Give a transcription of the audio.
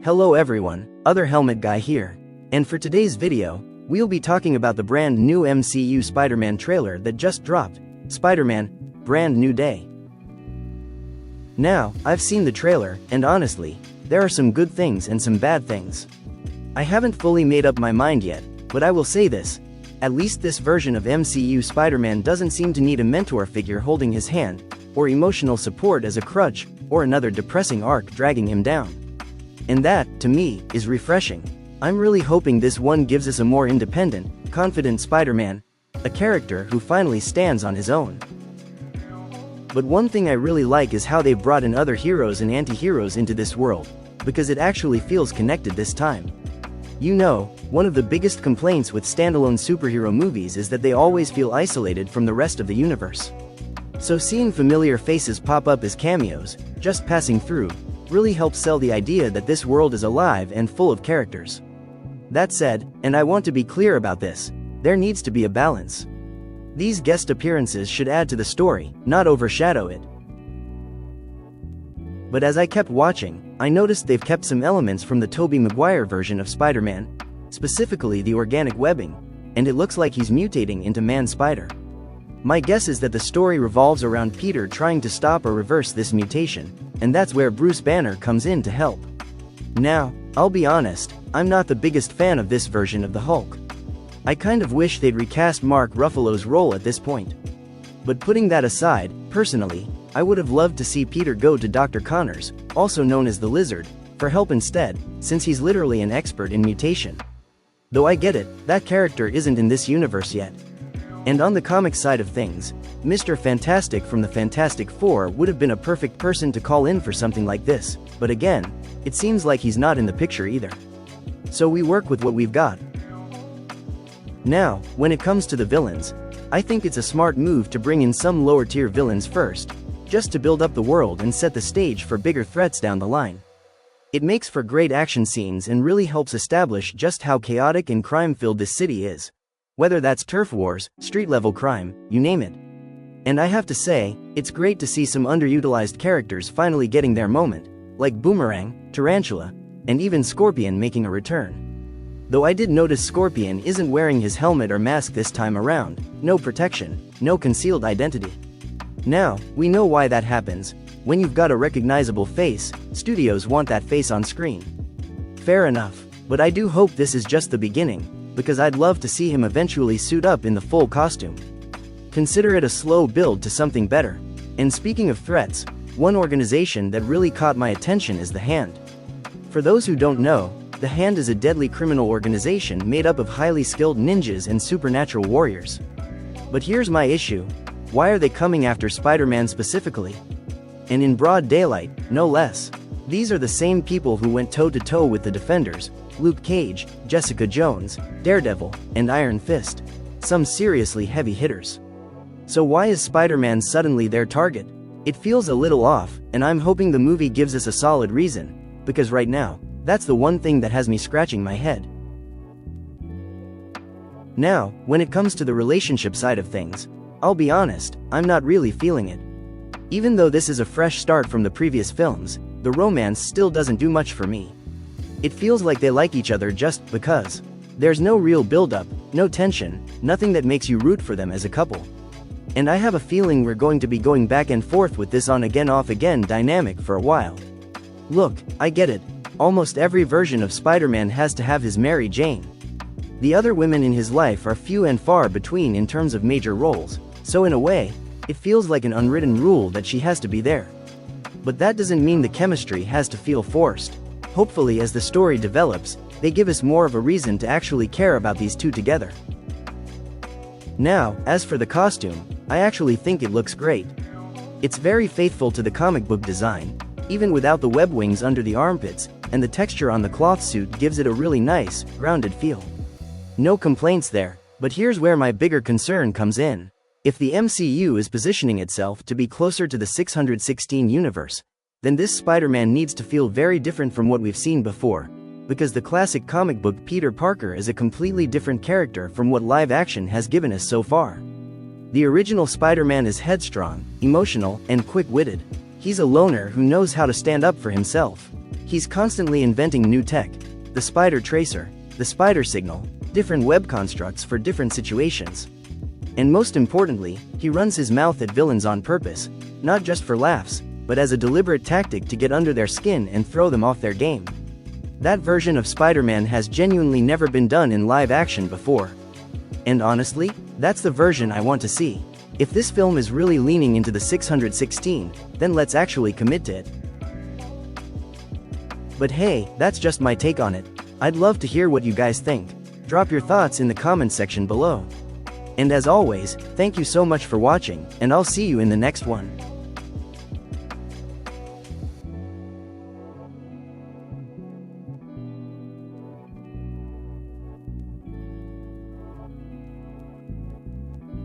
Hello everyone, Other Helmet Guy here. And for today's video, we'll be talking about the brand new MCU Spider-Man trailer that just dropped, Spider-Man, Brand New Day. Now, I've seen the trailer, and honestly, there are some good things and some bad things. I haven't fully made up my mind yet, but I will say this. At least this version of MCU Spider-Man doesn't seem to need a mentor figure holding his hand, or emotional support as a crutch, or another depressing arc dragging him down. And that, to me, is refreshing. I'm really hoping this one gives us a more independent, confident Spider-Man, a character who finally stands on his own. But one thing I really like is how they've brought in other heroes and anti-heroes into this world, because it actually feels connected this time. You know, one of the biggest complaints with standalone superhero movies is that they always feel isolated from the rest of the universe. So seeing familiar faces pop up as cameos, just passing through, really helps sell the idea that this world is alive and full of characters. That said, and I want to be clear about this, there needs to be a balance. These guest appearances should add to the story, not overshadow it. But as I kept watching, I noticed they've kept some elements from the Tobey Maguire version of Spider-Man, specifically the organic webbing, and it looks like he's mutating into Man-Spider. My guess is that the story revolves around Peter trying to stop or reverse this mutation, and that's where Bruce Banner comes in to help. Now, I'll be honest, I'm not the biggest fan of this version of the Hulk. I kind of wish they'd recast Mark Ruffalo's role at this point. But putting that aside, personally, I would have loved to see Peter go to Dr. Connors, also known as the Lizard, for help instead, since he's literally an expert in mutation. Though I get it, that character isn't in this universe yet. And on the comic side of things, Mr. Fantastic from the Fantastic Four would have been a perfect person to call in for something like this, but again, it seems like he's not in the picture either. So we work with what we've got. Now, when it comes to the villains, I think it's a smart move to bring in some lower-tier villains first, just to build up the world and set the stage for bigger threats down the line. It makes for great action scenes and really helps establish just how chaotic and crime-filled this city is. Whether that's turf wars, street-level crime, you name it. And I have to say, it's great to see some underutilized characters finally getting their moment, like Boomerang, Tarantula, and even Scorpion making a return. Though I did notice Scorpion isn't wearing his helmet or mask this time around, no protection, no concealed identity. Now, we know why that happens. When you've got a recognizable face, studios want that face on screen. Fair enough, but I do hope this is just the beginning, because I'd love to see him eventually suit up in the full costume. Consider it a slow build to something better. And speaking of threats, one organization that really caught my attention is the Hand. For those who don't know, the Hand is a deadly criminal organization made up of highly skilled ninjas and supernatural warriors. But here's my issue. Why are they coming after Spider-Man specifically? And in broad daylight, no less. These are the same people who went toe-to-toe with the Defenders, Luke Cage, Jessica Jones, Daredevil, and Iron Fist. Some seriously heavy hitters. So why is Spider-Man suddenly their target? It feels a little off, and I'm hoping the movie gives us a solid reason, because right now, that's the one thing that has me scratching my head. Now, when it comes to the relationship side of things, I'll be honest, I'm not really feeling it. Even though this is a fresh start from the previous films, the romance still doesn't do much for me. It feels like they like each other just because. There's no real build-up, no tension, nothing that makes you root for them as a couple. And I have a feeling we're going to be going back and forth with this on-again off-again dynamic for a while. Look, I get it. Almost every version of Spider-Man has to have his Mary Jane. The other women in his life are few and far between in terms of major roles, so in a way, it feels like an unwritten rule that she has to be there. But that doesn't mean the chemistry has to feel forced. Hopefully, as the story develops, they give us more of a reason to actually care about these two together. Now, as for the costume, I actually think it looks great. It's very faithful to the comic book design, even without the web wings under the armpits, and the texture on the cloth suit gives it a really nice, grounded feel. No complaints there, but here's where my bigger concern comes in. If the MCU is positioning itself to be closer to the 616 universe, then this Spider-Man needs to feel very different from what we've seen before, because the classic comic book Peter Parker is a completely different character from what live action has given us so far. The original Spider-Man is headstrong, emotional, and quick-witted. He's a loner who knows how to stand up for himself. He's constantly inventing new tech, the spider tracer, the spider signal, different web constructs for different situations. And most importantly, he runs his mouth at villains on purpose, not just for laughs, but as a deliberate tactic to get under their skin and throw them off their game. That version of Spider-Man has genuinely never been done in live action before. And honestly, that's the version I want to see. If this film is really leaning into the 616, then let's actually commit to it. But hey, that's just my take on it. I'd love to hear what you guys think. Drop your thoughts in the comments section below. And as always, thank you so much for watching, and I'll see you in the next one.